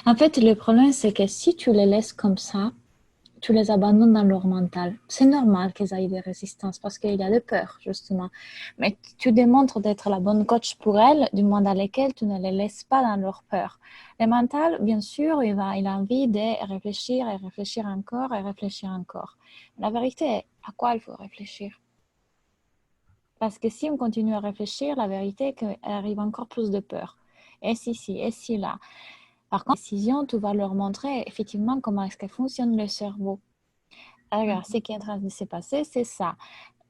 En fait, le problème, c'est que si tu les laisses comme ça, tu les abandonnes dans leur mental. C'est normal qu'ils aient des résistances parce qu'il y a de peur, justement. Mais tu démontres d'être la bonne coach pour elles, du moins dans lesquelles tu ne les laisses pas dans leur peur. Le mental, bien sûr, il a envie de réfléchir et réfléchir encore et réfléchir encore. La vérité est, à quoi il faut réfléchir? Parce que si on continue à réfléchir, la vérité est qu'il arrive encore plus de peur. Et si, et si là. Par contre, décision, tu vas leur montrer effectivement comment est-ce que fonctionne le cerveau. Alors, ce qui est en train de se passer, c'est ça.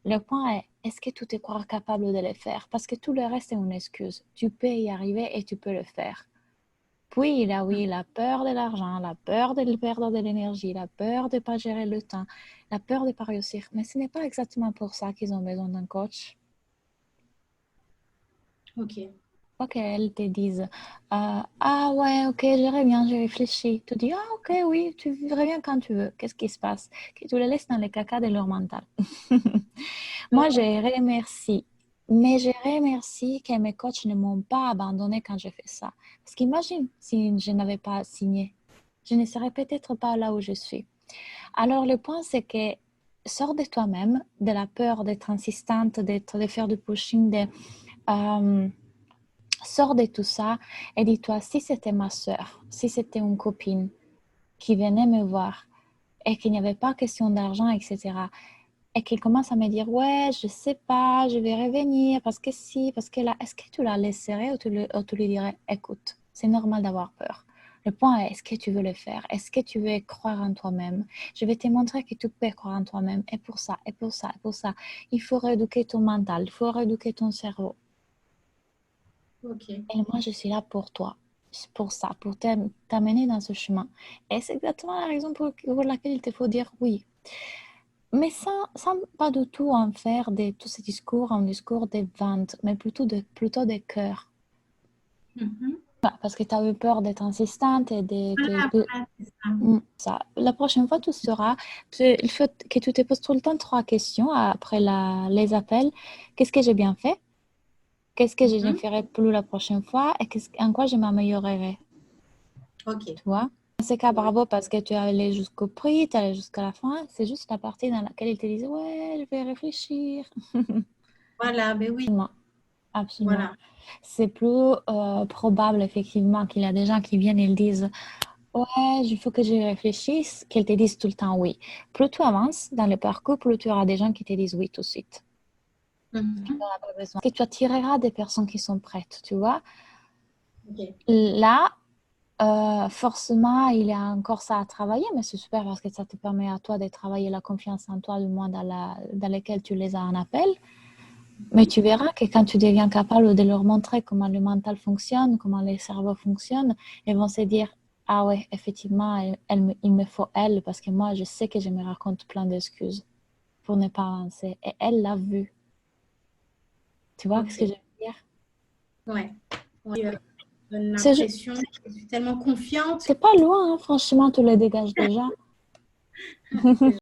Le point est, est-ce que tu te crois capable de le faire? Parce que tout le reste est une excuse. Tu peux y arriver et tu peux le faire. Puis, il a, oui, la peur de l'argent, la peur de perdre de l'énergie, la peur de ne pas gérer le temps, la peur de ne pas réussir. Mais ce n'est pas exactement pour ça qu'ils ont besoin d'un coach. Ok. Pas qu'elles te disent ah ouais, ok, j'irai bien, j'ai réfléchi. Tu dis ah ok, oui, tu reviens quand tu veux. Qu'est-ce qui se passe? Que tu les laisses dans les caca de leur mental. Moi, je remercie. Mais je remercie que mes coachs ne m'ont pas abandonné quand j'ai fait ça. Parce qu'imagine si je n'avais pas signé. Je ne serais peut-être pas là où je suis. Alors, le point, c'est que sors de toi-même, de la peur d'être insistante, de faire du pushing, euh, sors de tout ça et dis-toi, si c'était ma soeur, si c'était une copine qui venait me voir et qu'il n'y avait pas question d'argent, etc., et qu'il commence à me dire, ouais, je sais pas, je vais revenir parce que si, parce que là, est-ce que tu la laisserais ou tu lui dirais, écoute, c'est normal d'avoir peur. Le point est, est-ce que tu veux le faire? Est-ce que tu veux croire en toi-même? Je vais te montrer que tu peux croire en toi-même. Et pour ça, et pour ça, et pour ça, il faut rééduquer ton mental, il faut rééduquer ton cerveau. Ok. Et moi, je suis là pour toi, pour ça, pour t'amener dans ce chemin. Et c'est exactement la raison pour laquelle il te faut dire oui. Mais sans pas du tout en faire de tous ces discours un discours de vente, mais plutôt de cœur. Mhm. Parce que tu as eu peur d'être insistante et Voilà, voilà, c'est ça. ça. La prochaine fois, tu sauras. Il faut que tu te poses tout le temps trois questions après les appels. Qu'est-ce que j'ai bien fait? Qu'est-ce que je ne Mhm. ferai plus la prochaine fois? Et en quoi je m'améliorerai? Ok. Tu vois? Dans ce cas, Ouais. bravo parce que tu es allé jusqu'au prix, tu es allé jusqu'à la fin. C'est juste la partie dans laquelle ils te disent, ouais, je vais réfléchir. Voilà, ben oui. Absolument, absolument. Voilà. C'est plus probable, effectivement, qu'il y a des gens qui viennent et ils disent, ouais, il faut que je réfléchisse, qu'ils te disent tout le temps oui. Plus tu avances dans le parcours, plus tu auras des gens qui te disent oui tout de suite. Tu Mhm. n'auras pas besoin. Et tu attireras des personnes qui sont prêtes, tu vois. Ok. Là, forcément, il y a encore ça à travailler, mais c'est super parce que ça te permet à toi de travailler la confiance en toi, du moins dans lequel tu les as en appel. Mais Mhm. tu verras que quand tu deviens capable de leur montrer comment le mental fonctionne, comment le cerveau fonctionne, ils vont se dire, ah ouais, effectivement, il me faut elle, parce que moi, je sais que je me raconte plein d'excuses pour ne pas avancer. Et elle l'a vu. Tu vois ce que je Ok. veux dire? Ouais. Ouais. Donne C'est, l'impression que je suis tellement confiante. c'est pas loin, hein, franchement, tu le dégages déjà. C'est